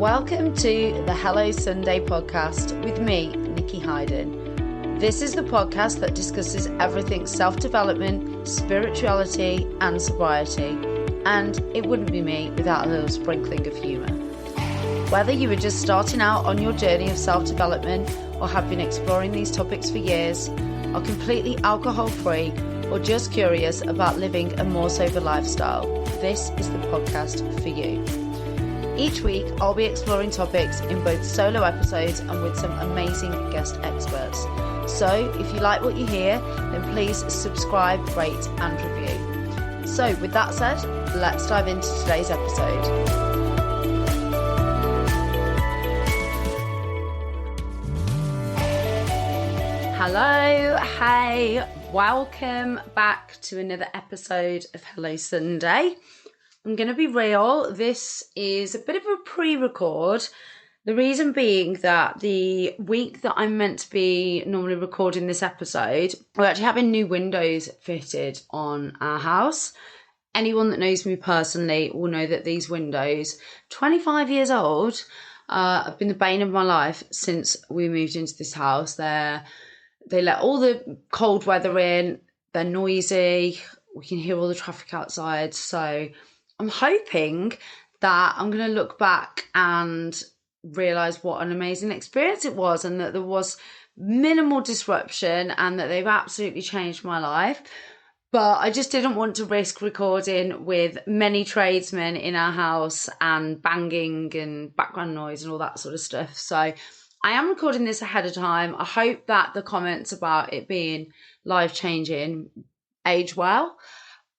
Welcome to the Hello Sunday podcast with me, Nikki Hayden. This is the podcast that discusses everything self-development, spirituality and sobriety. And it wouldn't be me without a little sprinkling of humour. Whether you are just starting out on your journey of self-development or have been exploring these topics for years, are completely alcohol-free or just curious about living a more sober lifestyle, this is the podcast for you. Each week, I'll be exploring topics in both solo episodes and with some amazing guest experts. So if you like what you hear, then please subscribe, rate and review. So with that said, let's dive into today's episode. Hello, hey, welcome back to another episode of Hello Sunday. I'm going to be real, this is a bit of a pre-record. The reason being that the week that I'm meant to be normally recording this episode, we're actually having new windows fitted on our house. Anyone that knows me personally will know that these windows, 25 years old, have been the bane of my life since we moved into this house. They let all the cold weather in, they're noisy, we can hear all the traffic outside, so I'm hoping that I'm going to look back and realise what an amazing experience it was and that there was minimal disruption and that they've absolutely changed my life. But I just didn't want to risk recording with many tradesmen in our house and banging and background noise and all that sort of stuff. So I am recording this ahead of time. I hope that the comments about it being life-changing age well.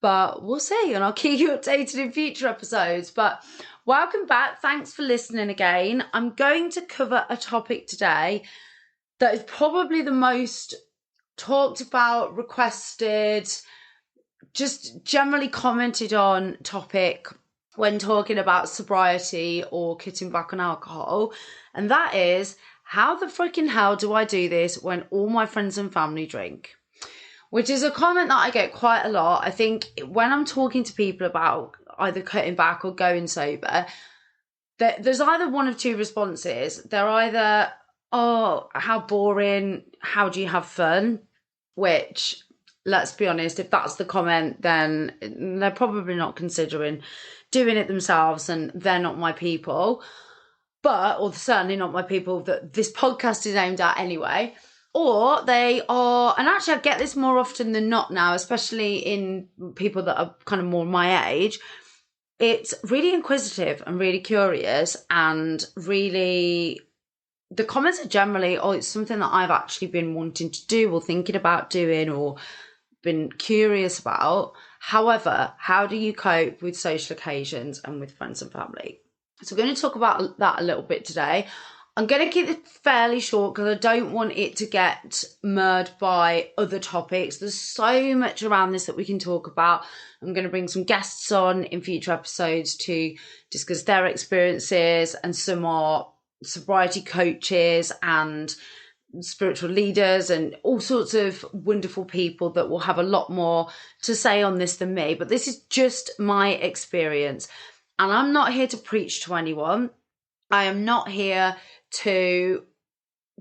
But we'll see, and I'll keep you updated in future episodes. But welcome back. Thanks for listening again. I'm going to cover a topic today that is probably the most talked about, requested, just generally commented on topic when talking about sobriety or cutting back on alcohol. And that is, how the freaking hell do I do this when all my friends and family drink? Which is a comment that I get quite a lot. I think when I'm talking to people about either cutting back or going sober, there's either one of two responses. They're either, oh, how boring, how do you have fun? Which, let's be honest, if that's the comment, then they're probably not considering doing it themselves and they're not my people. Or certainly not my people that this podcast is aimed at anyway. Or they are, and actually I get this more often than not now, especially in people that are kind of more my age, it's really inquisitive and really curious and really, the comments are generally, oh, it's something that I've actually been wanting to do or thinking about doing or been curious about. However, how do you cope with social occasions and with friends and family? So we're going to talk about that a little bit today. I'm going to keep it fairly short because I don't want it to get merged by other topics. There's so much around this that we can talk about. I'm going to bring some guests on in future episodes to discuss their experiences, and some are sobriety coaches and spiritual leaders and all sorts of wonderful people that will have a lot more to say on this than me. But this is just my experience. And I'm not here to preach to anyone. I am not here to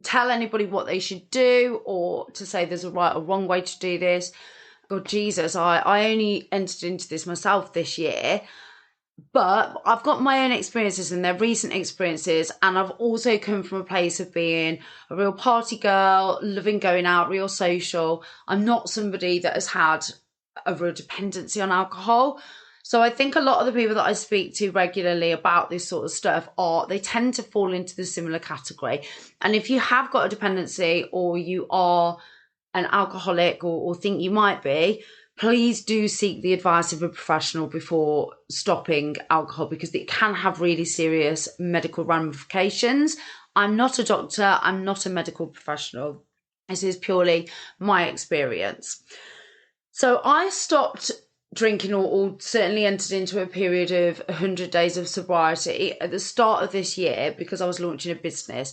tell anybody what they should do or to say there's a right or wrong way to do this. God, Jesus, I only entered into this myself this year, but I've got my own experiences and they're recent experiences. And I've also come from a place of being a real party girl, loving going out, real social. I'm not somebody that has had a real dependency on alcohol. So I think a lot of the people that I speak to regularly about this sort of stuff they tend to fall into the similar category. And if you have got a dependency or you are an alcoholic or think you might be, please do seek the advice of a professional before stopping alcohol, because it can have really serious medical ramifications. I'm not a doctor. I'm not a medical professional. This is purely my experience. So I stopped drinking or certainly entered into a period of 100 days of sobriety at the start of this year because I was launching a business.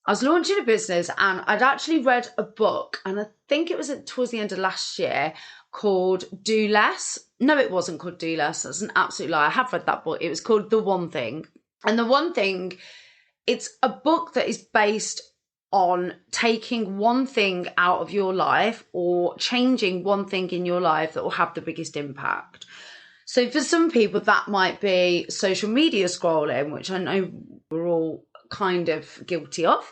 And I'd actually read a book, and I think it was towards the end of last year, called Do Less. No, it wasn't called Do Less. That's an absolute lie. I have read that book. It was called The One Thing. And the one thing, it's a book that is based on taking one thing out of your life or changing one thing in your life that will have the biggest impact. So for some people, that might be social media scrolling, which I know we're all kind of guilty of.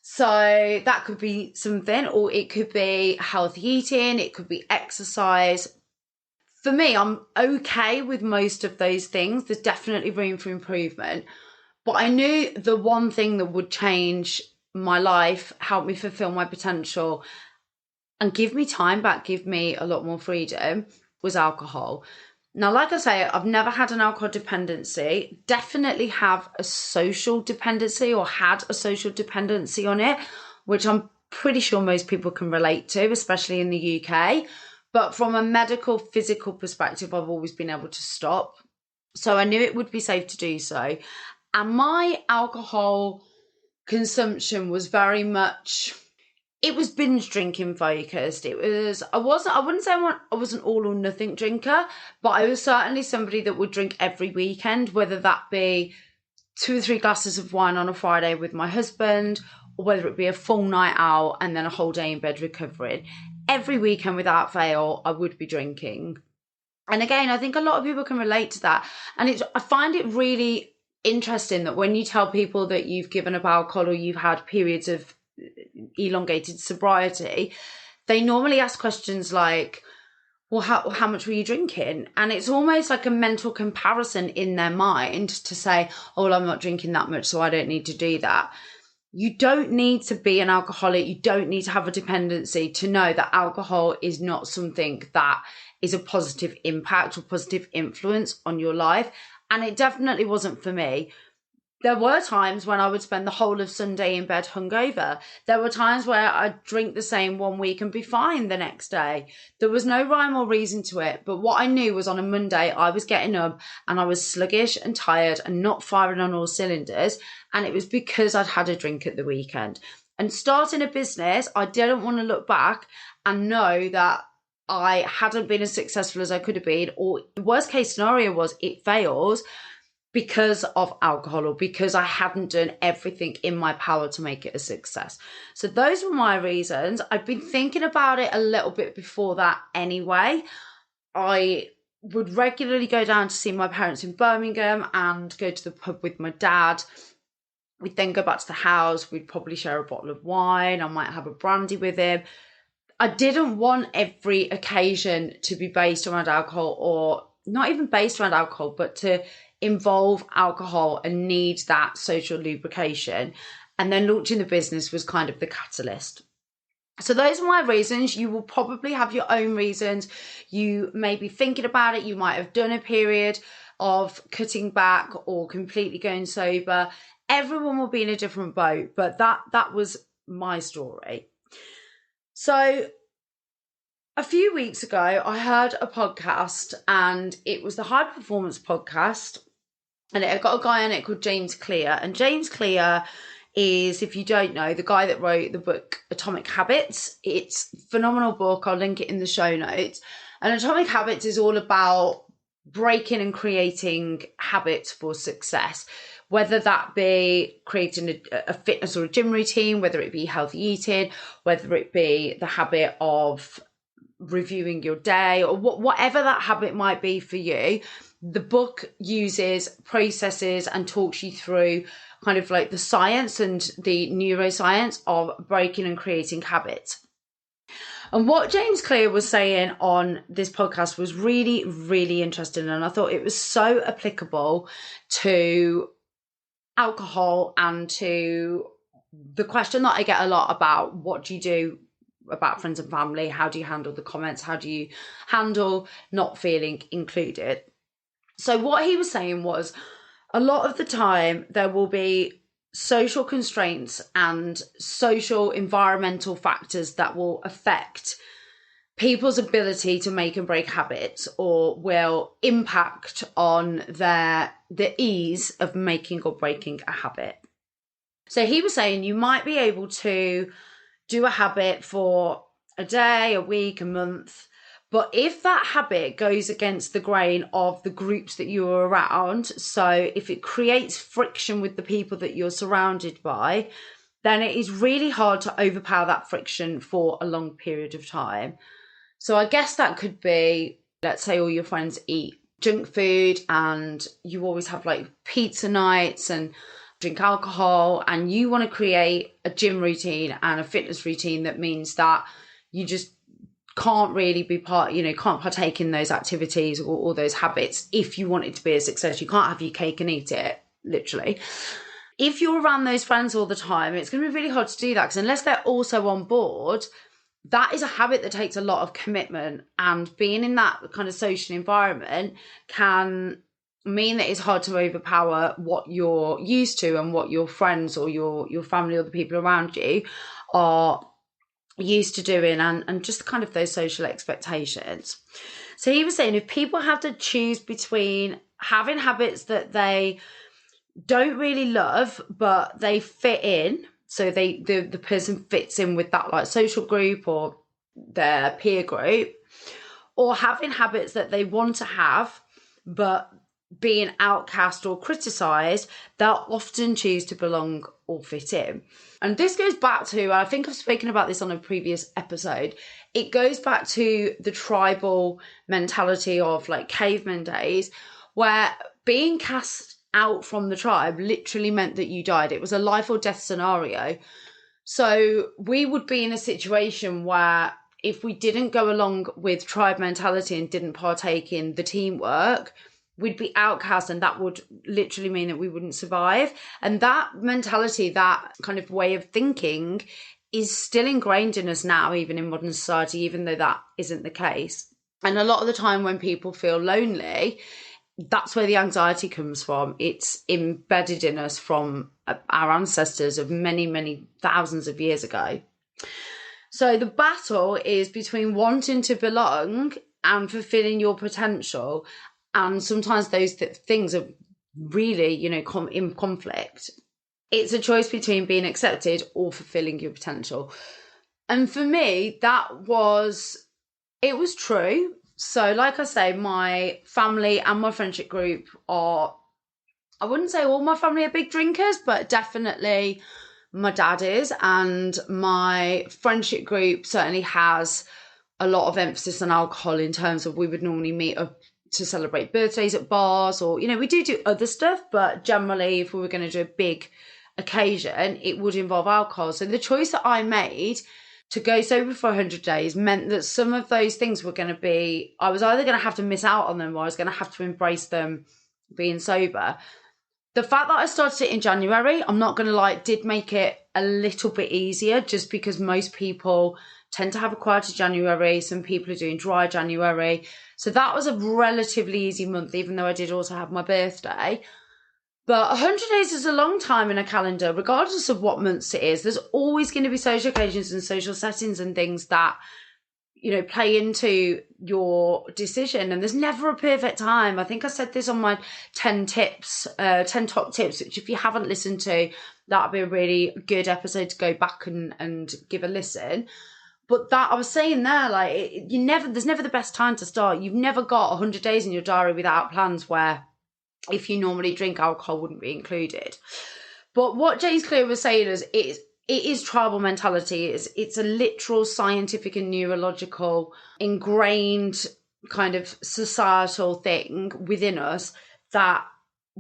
So that could be something, or it could be healthy eating, it could be exercise. For me, I'm okay with most of those things. There's definitely room for improvement. But I knew the one thing that would change my life, help me fulfill my potential, and give me time back, give me a lot more freedom, was alcohol. Now, like I say, I've never had an alcohol dependency, definitely have a social dependency or had a social dependency on it, which I'm pretty sure most people can relate to, especially in the UK. But from a medical, physical perspective, I've always been able to stop. So I knew it would be safe to do so. And my alcohol consumption was very much, it was binge drinking focused. I wouldn't say I was an all or nothing drinker, but I was certainly somebody that would drink every weekend, whether that be 2 or 3 glasses of wine on a Friday with my husband, or whether it be a full night out and then a whole day in bed recovering. Every weekend without fail, I would be drinking. And again, I think a lot of people can relate to that. And I find it really interesting that when you tell people that you've given up alcohol or you've had periods of elongated sobriety, they normally ask questions like, well, how much were you drinking? And it's almost like a mental comparison in their mind to say, oh, well, I'm not drinking that much, so I don't need to do that. You don't need to be an alcoholic. You don't need to have a dependency to know that alcohol is not something that is a positive impact or positive influence on your life. And it definitely wasn't for me. There were times when I would spend the whole of Sunday in bed hungover. There were times where I'd drink the same one week and be fine the next day. There was no rhyme or reason to it. But what I knew was on a Monday, I was getting up and I was sluggish and tired and not firing on all cylinders. And it was because I'd had a drink at the weekend. And starting a business, I didn't want to look back and know that I hadn't been as successful as I could have been. Or the worst case scenario was it fails because of alcohol or because I hadn't done everything in my power to make it a success. So those were my reasons. I'd been thinking about it a little bit before that anyway. I would regularly go down to see my parents in Birmingham and go to the pub with my dad. We'd then go back to the house. We'd probably share a bottle of wine. I might have a brandy with him. I didn't want every occasion to be based around alcohol, or not even based around alcohol, but to involve alcohol and need that social lubrication. And then launching the business was kind of the catalyst. So those are my reasons. You will probably have your own reasons. You may be thinking about it. You might have done a period of cutting back or completely going sober. Everyone will be in a different boat, but that was my story. So a few weeks ago, I heard a podcast, and it was the High Performance Podcast, and it got a guy on it called James Clear. And James Clear is, if you don't know, the guy that wrote the book Atomic Habits. It's a phenomenal book. I'll link it in the show notes. And Atomic Habits is all about breaking and creating habits for success, whether that be creating a fitness or a gym routine, whether it be healthy eating, whether it be the habit of reviewing your day, or whatever that habit might be for you. The book uses processes and talks you through kind of like the science and the neuroscience of breaking and creating habits. And what James Clear was saying on this podcast was really, really interesting. And I thought it was so applicable to alcohol and to the question that I get a lot about what do you do about friends and family? How do you handle the comments? How do you handle not feeling included? So what he was saying was, a lot of the time there will be social constraints and social environmental factors that will affect people's ability to make and break habits, or will impact on the ease of making or breaking a habit. So he was saying you might be able to do a habit for a day, a week, a month, But if that habit goes against the grain of the groups that you're around, so if it creates friction with the people that you're surrounded by, then it is really hard to overpower that friction for a long period of time. So I guess that could be, let's say all your friends eat junk food and you always have like pizza nights and drink alcohol, and you want to create a gym routine and a fitness routine that means that you just can't really be can't partake in those activities or those habits if you want it to be a success. You can't have your cake and eat it, literally. If you're around those friends all the time, it's going to be really hard to do that, because unless they're also on board, that is a habit that takes a lot of commitment, and being in that kind of social environment can mean that it's hard to overpower what you're used to and what your friends or your family or the people around you are used to doing, and just kind of those social expectations. So he was saying if people have to choose between having habits that they don't really love but they fit in, so the person fits in with that like social group or their peer group, or having habits that they want to have but being outcast or criticised, they'll often choose to belong or fit in. And this goes back to, I think I've spoken about this on a previous episode, it goes back to the tribal mentality of like caveman days, where being cast out from the tribe literally meant that you died. It was a life or death scenario. So we would be in a situation where if we didn't go along with tribe mentality and didn't partake in the teamwork, we'd be outcast, and that would literally mean that we wouldn't survive. And that mentality, that kind of way of thinking, is still ingrained in us now, even in modern society, even though that isn't the case. And a lot of the time when people feel lonely, that's where the anxiety comes from. It's embedded in us from our ancestors of many, many thousands of years ago. So the battle is between wanting to belong and fulfilling your potential. And sometimes those things are really, in conflict. It's a choice between being accepted or fulfilling your potential. And for me, it was true. So like I say, my family and my friendship group are, I wouldn't say all my family are big drinkers, but definitely my dad is. And my friendship group certainly has a lot of emphasis on alcohol, in terms of we would normally meet up to celebrate birthdays at bars, or, we do other stuff, but generally if we were going to do a big occasion, it would involve alcohol. So the choice that I made to go sober for 100 days meant that some of those things were going to be, I was either going to have to miss out on them or I was going to have to embrace them being sober. The fact that I started it in January, I'm not going to lie, did make it a little bit easier, just because most people tend to have a quieter January. Some people are doing dry January. So that was a relatively easy month, even though I did also have my birthday. But 100 days is a long time in a calendar, regardless of what months it is. There's always going to be social occasions and social settings and things that, play into your decision. And there's never a perfect time. I think I said this on my 10 top tips, which if you haven't listened to, that'd be a really good episode to go back and give a listen. But that I was saying there, like, there's never the best time to start. You've never got 100 days in your diary without plans where, if you normally drink alcohol, wouldn't be included. But what James Clear was saying is it is tribal mentality. It's a literal scientific and neurological ingrained kind of societal thing within us, that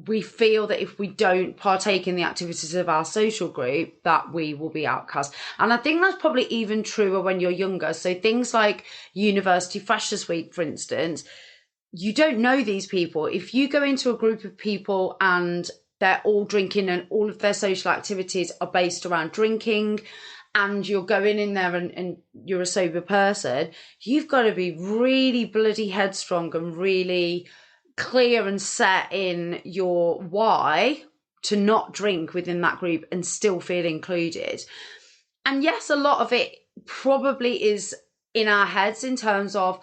we feel that if we don't partake in the activities of our social group, that we will be outcast. And I think that's probably even truer when you're younger. So things like University Freshers Week, for instance, you don't know these people. If you go into a group of people and they're all drinking and all of their social activities are based around drinking, and you're going in there and you're a sober person, you've got to be really bloody headstrong and really clear and set in your why to not drink within that group and still feel included. And yes, a lot of it probably is in our heads, in terms of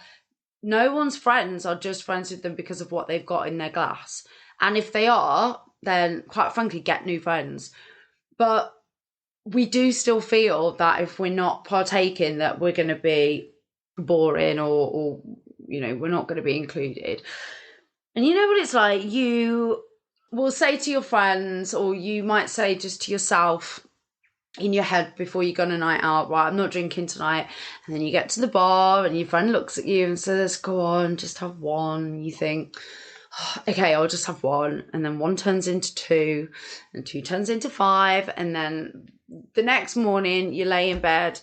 no one's friends are just friends with them because of what they've got in their glass. And if they are, then quite frankly, get new friends. But we do still feel that if we're not partaking, that we're going to be boring or we're not going to be included. And you know what it's like? You will say to your friends, or you might say just to yourself in your head before you go on a night out, right, I'm not drinking tonight. And then you get to the bar and your friend looks at you and says, go on, just have one. And you think, oh, okay, I'll just have one. And then one turns into two, and two turns into five. And then the next morning you lay in bed,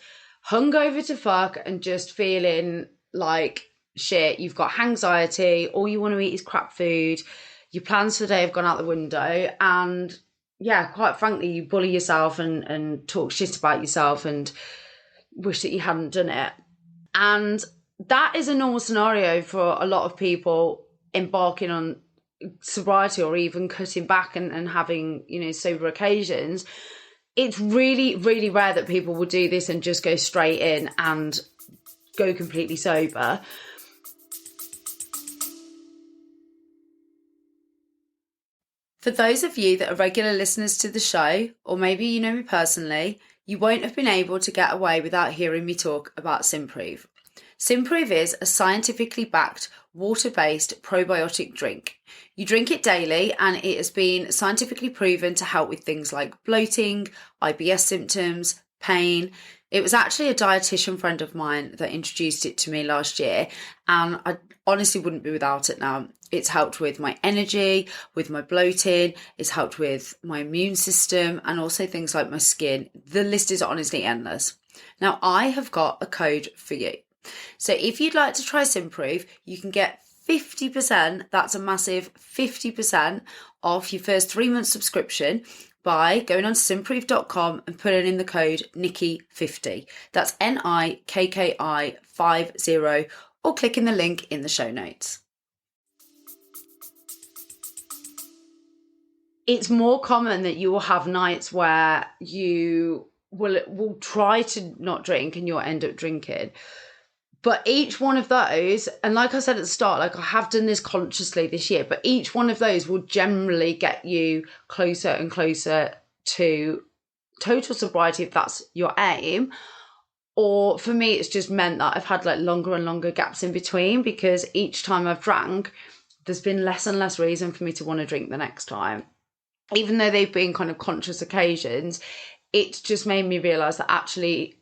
hungover to fuck, and just feeling like shit. You've got anxiety. All you want to eat is crap food. Your plans for the day have gone out the window. And yeah, quite frankly, you bully yourself and talk shit about yourself and wish that you hadn't done it. And that is a normal scenario for a lot of people embarking on sobriety or even cutting back and having, sober occasions. It's really, really rare that people will do this and just go straight in and go completely sober. For those of you that are regular listeners to the show, or maybe you know me personally, you won't have been able to get away without hearing me talk about Simprove. Simprove is a scientifically backed, water-based probiotic drink. You drink it daily and it has been scientifically proven to help with things like bloating, IBS symptoms, pain. It was actually a dietitian friend of mine that introduced it to me last year, and I honestly wouldn't be without it now. It's helped with my energy, with my bloating, it's helped with my immune system, and also things like my skin. The list is honestly endless. Now, I have got a code for you. So if you'd like to try Simprove, you can get 50%, that's a massive 50% off your first 3 month subscription by going on to simprove.com and putting in the code Nikki50. That's NIKKI 50, or clicking the link in the show notes. It's more common that you will have nights where you will try to not drink and you'll end up drinking. But each one of those, and like I said at the start, like I have done this consciously this year, but each one of those will generally get you closer and closer to total sobriety if that's your aim. Or for me, it's just meant that I've had like longer and longer gaps in between, because each time I've drank, there's been less and less reason for me to want to drink the next time. Even though they've been kind of conscious occasions, it's just made me realise that actually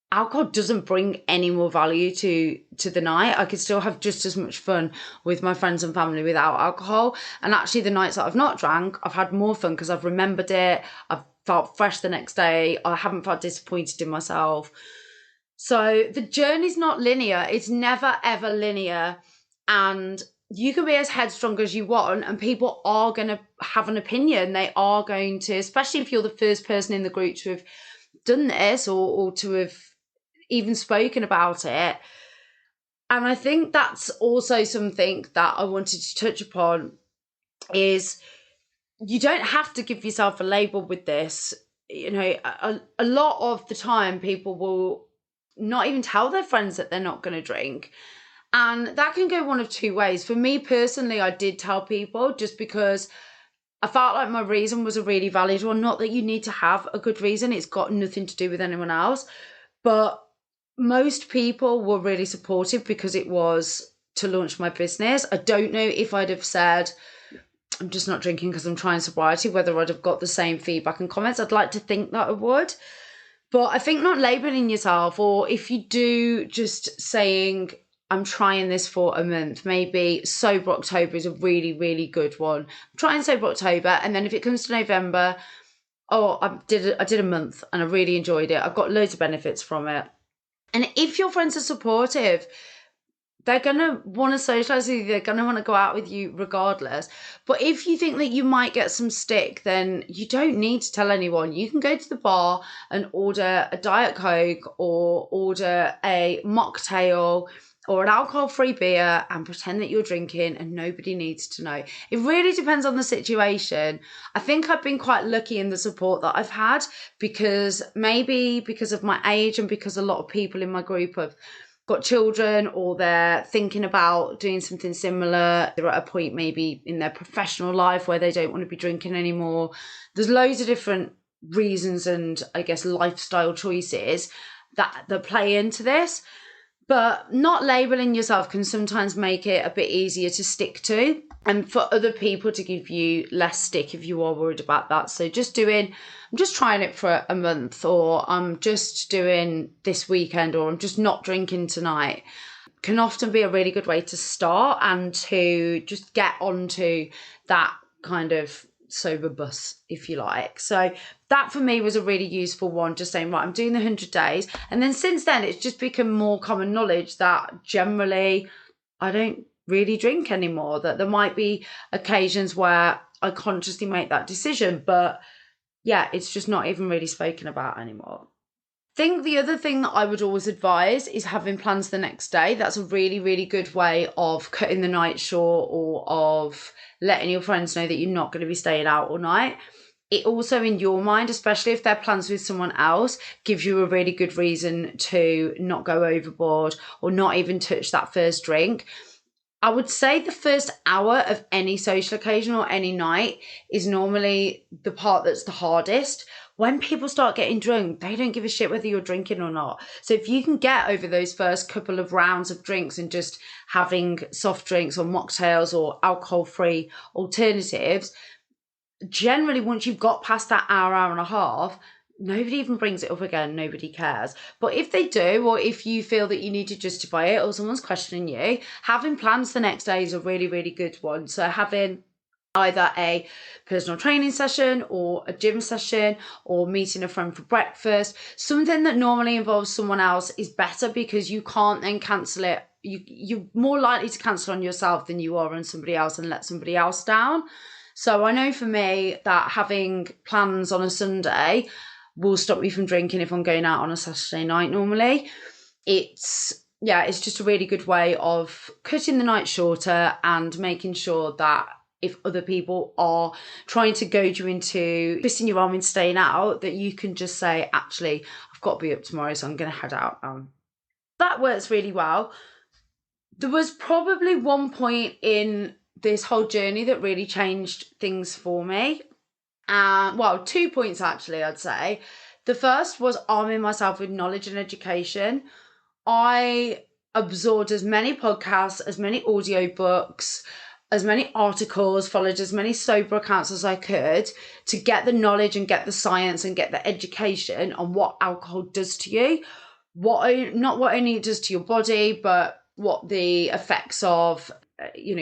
alcohol doesn't bring any more value to the night. I could still have just as much fun with my friends and family without alcohol. And actually the nights that I've not drank, I've had more fun because I've remembered it. I've felt fresh the next day. I haven't felt disappointed in myself. So the journey's not linear. It's never, ever linear. And you can be as headstrong as you want, and people are going to have an opinion. They are going to, especially if you're the first person in the group to have done this or to have even spoken about it. And I think that's also something that I wanted to touch upon, is you don't have to give yourself a label with this. A lot of the time people will not even tell their friends that they're not going to drink. And that can go one of two ways. For me personally, I did tell people just because I felt like my reason was a really valid one. Not that you need to have a good reason. It's got nothing to do with anyone else. But most people were really supportive because it was to launch my business. I don't know if I'd have said, I'm just not drinking because I'm trying sobriety, whether I'd have got the same feedback and comments. I'd like to think that I would. But I think not labelling yourself, or if you do, just saying, I'm trying this for a month. Maybe Sober October is a really, really good one. I'm trying Sober October, and then if it comes to November, I did a month and I really enjoyed it. I've got loads of benefits from it. And if your friends are supportive, they're going to want to socialise with you. They're going to want to go out with you regardless. But if you think that you might get some stick, then you don't need to tell anyone. You can go to the bar and order a Diet Coke or order a mocktail or an alcohol-free beer and pretend that you're drinking, and nobody needs to know. It really depends on the situation. I think I've been quite lucky in the support that I've had, because maybe because of my age and because a lot of people in my group have got children, or they're thinking about doing something similar. They're at a point maybe in their professional life where they don't want to be drinking anymore. There's loads of different reasons and I guess lifestyle choices that play into this. But not labelling yourself can sometimes make it a bit easier to stick to, and for other people to give you less stick if you are worried about that. So I'm just trying it for a month, or I'm just doing this weekend, or I'm just not drinking tonight, can often be a really good way to start and to just get onto that kind of sober bus, if you like. So that for me was a really useful one, just saying, right, I'm doing the 100 days. And then since then, it's just become more common knowledge that generally I don't really drink anymore, that there might be occasions where I consciously make that decision, but yeah, it's just not even really spoken about anymore. I think the other thing that I would always advise is having plans the next day. That's a really, really good way of cutting the night short, or of letting your friends know that you're not going to be staying out all night. It also, in your mind, especially if they're plans with someone else, gives you a really good reason to not go overboard or not even touch that first drink. I would say the first hour of any social occasion or any night is normally the part that's the hardest. When people start getting drunk, they don't give a shit whether you're drinking or not. So if you can get over those first couple of rounds of drinks and just having soft drinks or mocktails or alcohol-free alternatives, generally once you've got past that hour and a half, nobody even brings it up again. Nobody cares. But if they do, or if you feel that you need to justify it, or someone's questioning you, having plans the next day is a really, really good one. So having either a personal training session or a gym session or meeting a friend for breakfast, something that normally involves someone else is better, because you can't then cancel it. You're more likely to cancel on yourself than you are on somebody else and let somebody else down. So I know for me that having plans on a Sunday will stop me from drinking if I'm going out on a Saturday night normally. It's just a really good way of cutting the night shorter and making sure that if other people are trying to goad you into twisting your arm and staying out, that you can just say, actually, I've got to be up tomorrow, so I'm going to head out. That works really well. There was probably one point in this whole journey that really changed things for me. 2 points actually, I'd say. The first was arming myself with knowledge and education. I absorbed as many podcasts, as many audiobooks, as many articles, followed as many sober accounts as I could to get the knowledge and get the science and get the education on what alcohol does to you. Not what only it does to your body, but what the effects of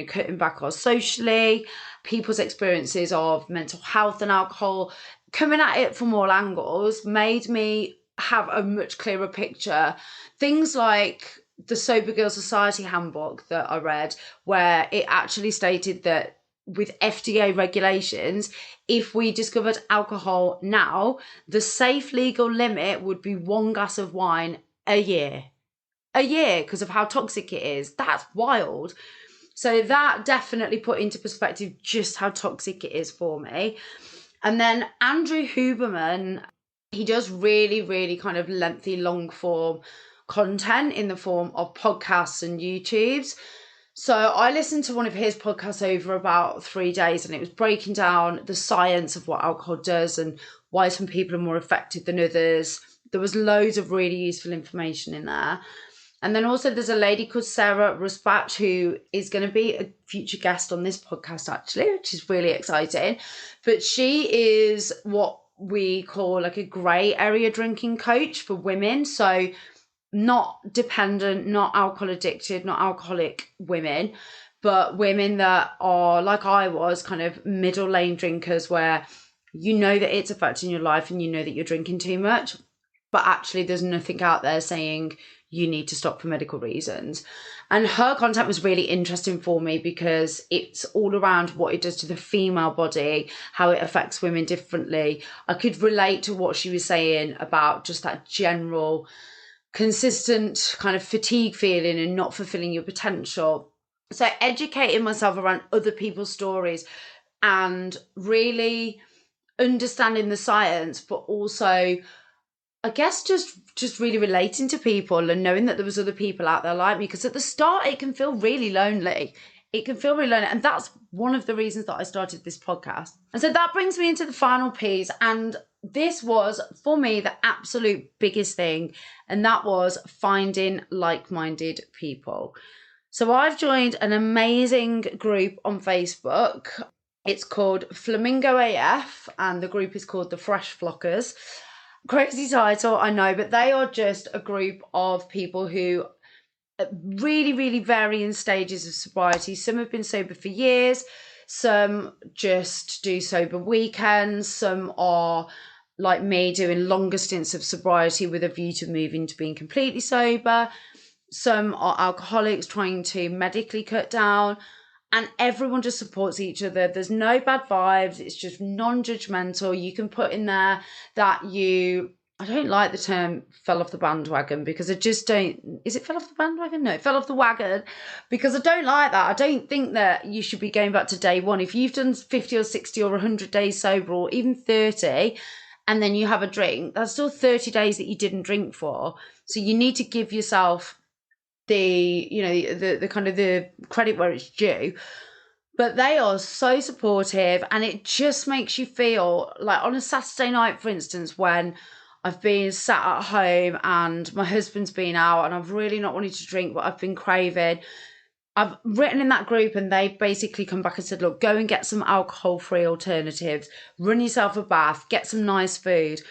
cutting back on socially, people's experiences of mental health and alcohol. Coming at it from all angles made me have a much clearer picture. Things like the Sober Girl Society handbook that I read, where it actually stated that with FDA regulations, if we discovered alcohol now, the safe legal limit would be 1 glass of wine a year because of how toxic it is. That's wild. So that definitely put into perspective just how toxic it is for me. And then Andrew Huberman, he does really, really kind of lengthy, long form content in the form of podcasts and YouTubes. So I listened to one of his podcasts over about 3 days, and it was breaking down the science of what alcohol does and why some people are more affected than others. There was loads of really useful information in there. And then also there's a lady called Sarah Rusbach who is going to be a future guest on this podcast actually, which is really exciting. But she is what we call like a grey area drinking coach for women. So not dependent, not alcohol addicted, not alcoholic women, but women that are like I was, kind of middle lane drinkers, where you know that it's affecting your life and you know that you're drinking too much, but actually there's nothing out there saying you need to stop for medical reasons. And her content was really interesting for me because it's all around what it does to the female body, how it affects women differently. I could relate to what she was saying about just that general consistent kind of fatigue feeling and not fulfilling your potential. So educating myself around other people's stories and really understanding the science, but also I guess just really relating to people and knowing that there was other people out there like me, because at the start it can feel really lonely. It can feel really lonely. And that's one of the reasons that I started this podcast. And so that brings me into the final piece. And this was, for me, the absolute biggest thing, and that was finding like-minded people. So I've joined an amazing group on Facebook. It's called Flamingo AF, and the group is called the Fresh Flockers. Crazy title, I know, but they are just a group of people who really, really varying stages of sobriety. Some have been sober for years, some just do sober weekends, some are like me doing longer stints of sobriety with a view to moving to being completely sober. Some are alcoholics trying to medically cut down, and everyone just supports each other. There's no bad vibes. It's just non-judgmental. You can put in there that I don't like the term fell off the bandwagon, because I just don't, is it fell off the bandwagon? No, it fell off the wagon, because I don't like that. I don't think that you should be going back to day one. If you've done 50 or 60 or 100 days sober, or even 30, and then you have a drink, that's still 30 days that you didn't drink for. So you need to give yourself the kind of the credit where it's due. But they are so supportive, and it just makes you feel like, on a Saturday night, for instance, when I've been sat at home and my husband's been out and I've really not wanted to drink, but I've been craving, I've written in that group, and they basically come back and said, look, go and get some alcohol-free alternatives, run yourself a bath, get some nice food.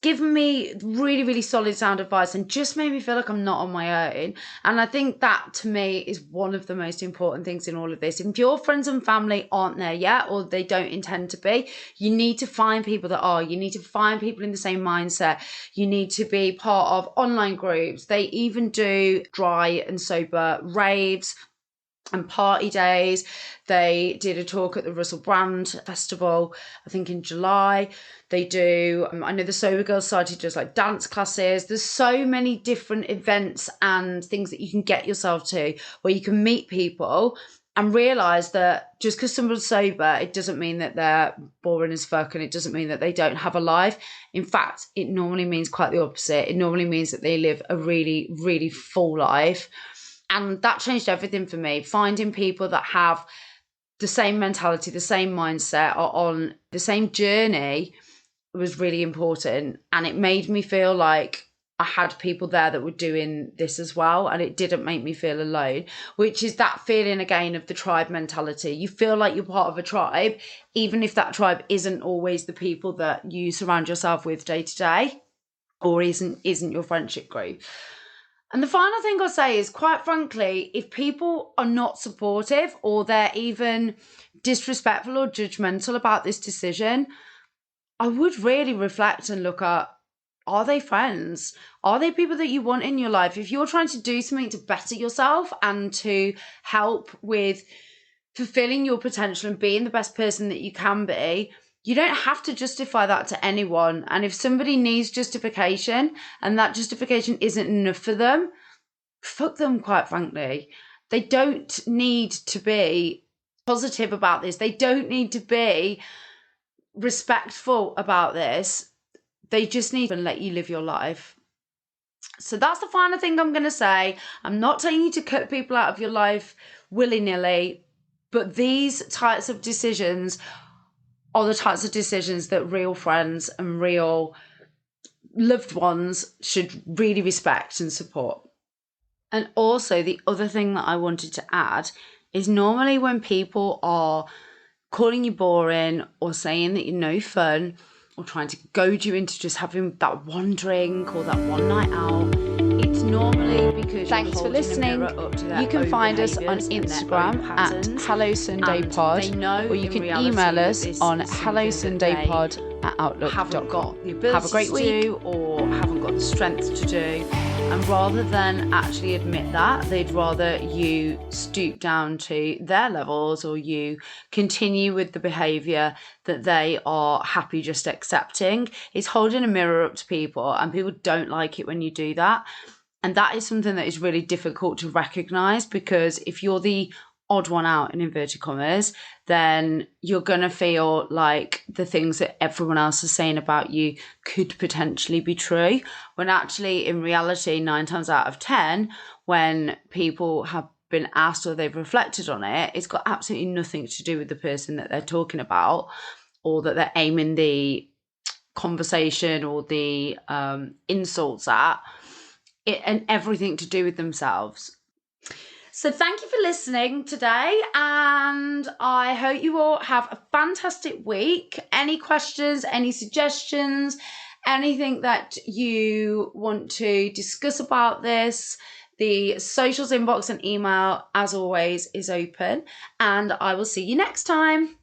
Given me really, really solid sound advice, and just made me feel like I'm not on my own. And I think that, to me, is one of the most important things in all of this. If your friends and family aren't there yet, or they don't intend to be, you need to find people that are. You need to find people in the same mindset. You need to be part of online groups. They even do dry and sober raves and party days. They did a talk at the Russell Brand Festival, I think in July. They do, I know the Sober Girls Society does like dance classes. There's so many different events and things that you can get yourself to, where you can meet people and realise that just because someone's sober, it doesn't mean that they're boring as fuck, and it doesn't mean that they don't have a life. In fact, it normally means quite the opposite. It normally means that they live a really, really full life. And that changed everything for me. Finding people that have the same mentality, the same mindset, or on the same journey was really important. And it made me feel like I had people there that were doing this as well. And it didn't make me feel alone, which is that feeling again of the tribe mentality. You feel like you're part of a tribe, even if that tribe isn't always the people that you surround yourself with day to day, or isn't your friendship group. And the final thing I'll say is, quite frankly, if people are not supportive, or they're even disrespectful or judgmental about this decision, I would really reflect and look at, are they friends? Are they people that you want in your life? If you're trying to do something to better yourself and to help with fulfilling your potential and being the best person that you can be, you don't have to justify that to anyone. And if somebody needs justification and that justification isn't enough for them, fuck them, quite frankly. They don't need to be positive about this. They don't need to be respectful about this. They just need to let you live your life. So that's the final thing I'm going to say. I'm not telling you to cut people out of your life willy-nilly, but these types of decisions are the types of decisions that real friends and real loved ones should really respect and support. And also, the other thing that I wanted to add is, normally when people are calling you boring, or saying that you're no fun, or trying to goad you into just having that one drink or that one night out, it's normally because Thanks for listening. You can find us on Instagram at Hello Sunday Pod, or you can email us on hellosundaypod@outlook.com. Have a great week, or haven't got the strength to do. And rather than actually admit that, they'd rather you stoop down to their levels, or you continue with the behaviour that they are happy just accepting. It's holding a mirror up to people, and people don't like it when you do that. And that is something that is really difficult to recognise, because if you're the odd one out, in inverted commas, then you're going to feel like the things that everyone else is saying about you could potentially be true, when actually, in reality, 9 times out of 10, when people have been asked or they've reflected on it, it's got absolutely nothing to do with the person that they're talking about, or that they're aiming the conversation or the insults at, and everything to do with themselves. So thank you for listening today, and I hope you all have a fantastic week. Any questions, any suggestions, anything that you want to discuss about this, the socials inbox and email, as always, is open, and I will see you next time.